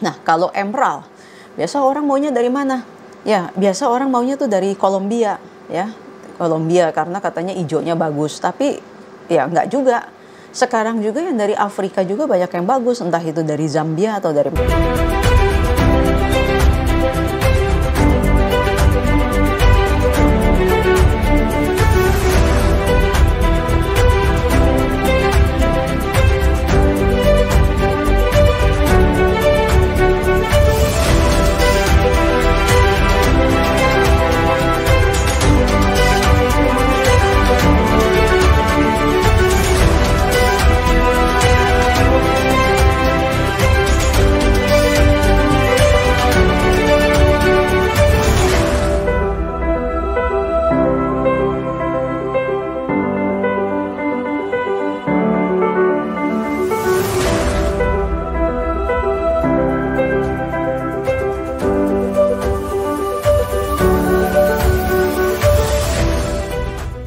Nah, kalau emerald, biasa orang maunya dari mana? Ya, biasa orang maunya tuh dari Kolombia, ya. Kolombia karena katanya hijaunya bagus, tapi ya nggak juga. Sekarang juga yang dari Afrika juga banyak yang bagus, entah itu dari Zambia atau dari...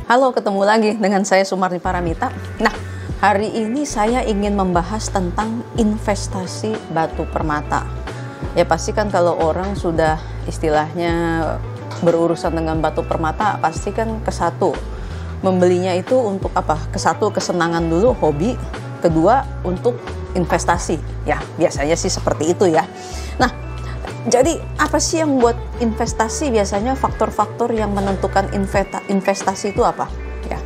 Halo, ketemu lagi dengan saya Sumarni Paramita. Nah, hari ini saya ingin membahas tentang investasi batu permata. Ya pasti kan kalau orang sudah istilahnya berurusan dengan batu permata, pasti kan kesatu membelinya itu untuk apa? Kesatu kesenangan dulu, hobi. Kedua untuk investasi. Ya biasanya sih seperti itu ya. Nah, jadi apa sih yang buat investasi? Biasanya faktor-faktor yang menentukan investasi itu apa? Ya,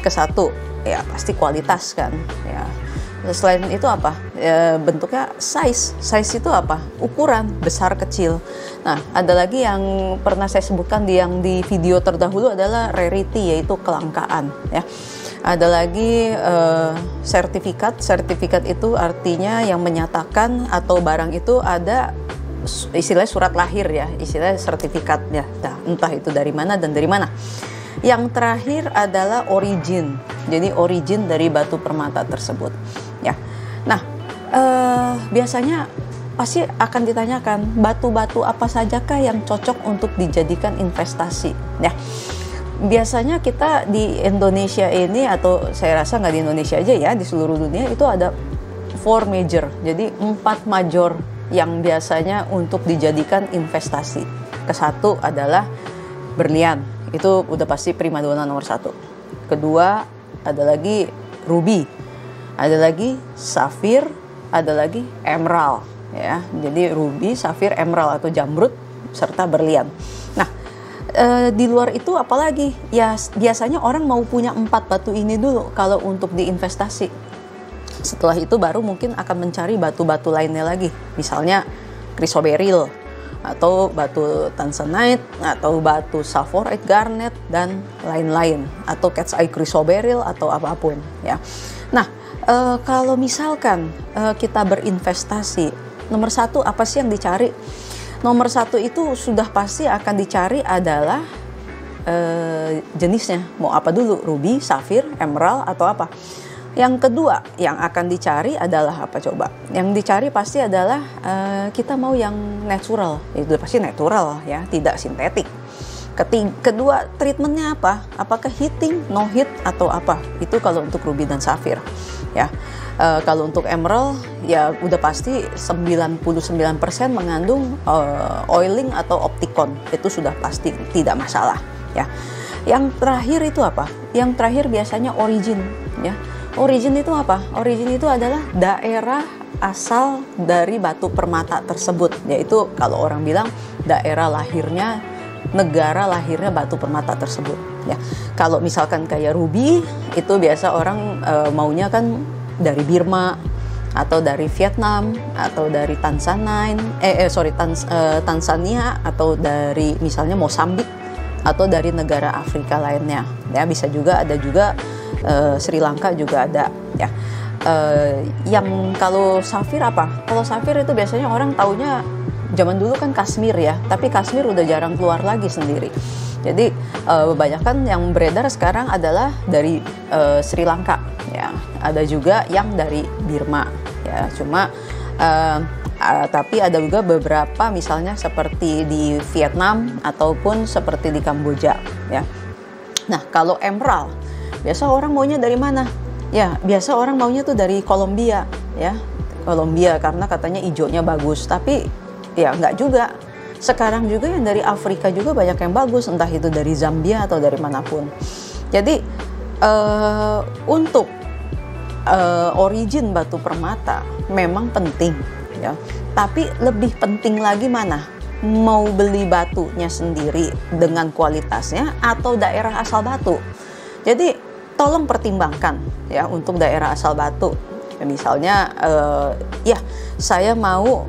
kesatu ya pasti kualitas kan. Ya, selain itu apa? Ya, bentuknya size itu apa? Ukuran besar kecil. Nah, ada lagi yang pernah saya sebutkan di video terdahulu adalah rarity, yaitu kelangkaan. Ya, ada lagi sertifikat. Sertifikat itu artinya yang menyatakan atau barang itu ada istilahnya surat lahir ya, istilahnya sertifikatnya, entah itu dari mana dan dari mana. Yang terakhir adalah origin, jadi origin dari batu permata tersebut. Ya, nah biasanya pasti akan ditanyakan batu-batu apa sajakah yang cocok untuk dijadikan investasi. Ya, biasanya kita di Indonesia ini, atau saya rasa nggak di Indonesia aja ya, di seluruh dunia itu ada 4 major, jadi 4 major yang biasanya untuk dijadikan investasi. Kesatu adalah berlian, itu udah pasti primadona nomor 1. Kedua ada lagi ruby, ada lagi safir, ada lagi emerald ya. Jadi ruby, safir, emerald atau jamrud serta berlian. Nah, di luar itu apalagi? Ya biasanya orang mau punya 4 batu ini dulu kalau untuk diinvestasi. Setelah itu baru mungkin akan mencari batu-batu lainnya lagi, misalnya chrysoberyl atau batu tanzanite atau batu sapphirite, garnet dan lain-lain, atau cat's eye chrysoberyl atau apapun ya. Nah, kalau misalkan kita berinvestasi, nomor 1 apa sih yang dicari? Nomor 1 itu sudah pasti akan dicari adalah jenisnya, mau apa dulu, ruby, safir, emerald atau apa. Yang kedua yang akan dicari adalah apa coba? Yang dicari pasti adalah kita mau yang natural, itu pasti natural ya, tidak sintetik. Kedua, treatmentnya apa? Apakah heating, no heat atau apa? Itu kalau untuk ruby dan safir ya. Kalau untuk emerald ya udah pasti 99% mengandung oiling atau opticon, itu sudah pasti tidak masalah ya. Yang terakhir itu apa? Yang terakhir biasanya origin ya. Origin itu apa? Origin itu adalah daerah asal dari batu permata tersebut, yaitu kalau orang bilang daerah lahirnya, negara lahirnya batu permata tersebut ya. Kalau misalkan kayak ruby itu biasa orang maunya kan dari Burma atau dari Vietnam atau dari Tanzania atau dari misalnya Mozambik atau dari negara Afrika lainnya ya. Bisa juga ada juga Sri Lanka juga ada ya. Yang kalau safir apa? Kalau safir itu biasanya orang taunya zaman dulu kan Kashmir ya, tapi Kashmir udah jarang keluar lagi sendiri. Jadi kebanyakan yang beredar sekarang adalah dari Sri Lanka ya. Ada juga yang dari Burma ya. Cuma tapi ada juga beberapa misalnya seperti di Vietnam ataupun seperti di Kamboja ya. Nah, kalau emerald biasa orang maunya dari mana? Ya, biasa orang maunya tuh dari Kolombia ya. Kolombia karena katanya hijaunya bagus, tapi ya nggak juga. Sekarang juga yang dari Afrika juga banyak yang bagus, entah itu dari Zambia atau dari manapun. Jadi untuk origin batu permata memang penting ya, tapi lebih penting lagi mana? Mau beli batunya sendiri dengan kualitasnya atau daerah asal batu. Jadi tolong pertimbangkan ya untuk daerah asal batu. Misalnya ya saya mau,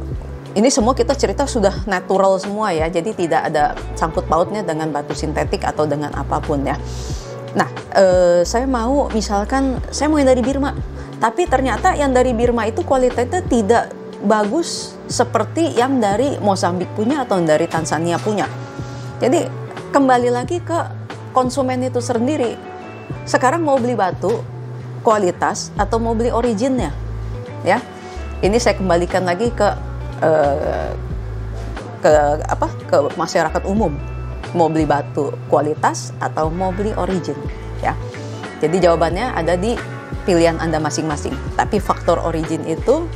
ini semua kita cerita sudah natural semua ya, jadi tidak ada sangkut pautnya dengan batu sintetik atau dengan apapun ya. Nah, saya mau misalkan saya mau yang dari Birma, tapi ternyata yang dari Birma itu kualitasnya tidak bagus seperti yang dari Mozambik punya atau dari Tanzania punya. Jadi kembali lagi ke konsumen itu sendiri. Sekarang mau beli batu kualitas atau mau beli originnya, ya. Ini saya kembalikan lagi ke masyarakat umum. Mau beli batu kualitas atau mau beli origin, ya. Jadi jawabannya ada di pilihan Anda masing-masing. Tapi faktor origin itu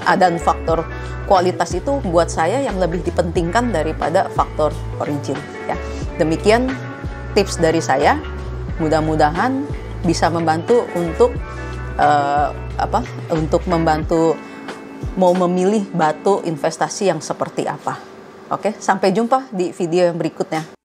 dan faktor kualitas itu buat saya yang lebih dipentingkan daripada faktor origin, ya. Demikian tips dari saya. Mudah-mudahan bisa membantu untuk untuk membantu mau memilih batu investasi yang seperti apa. Oke, sampai jumpa di video yang berikutnya.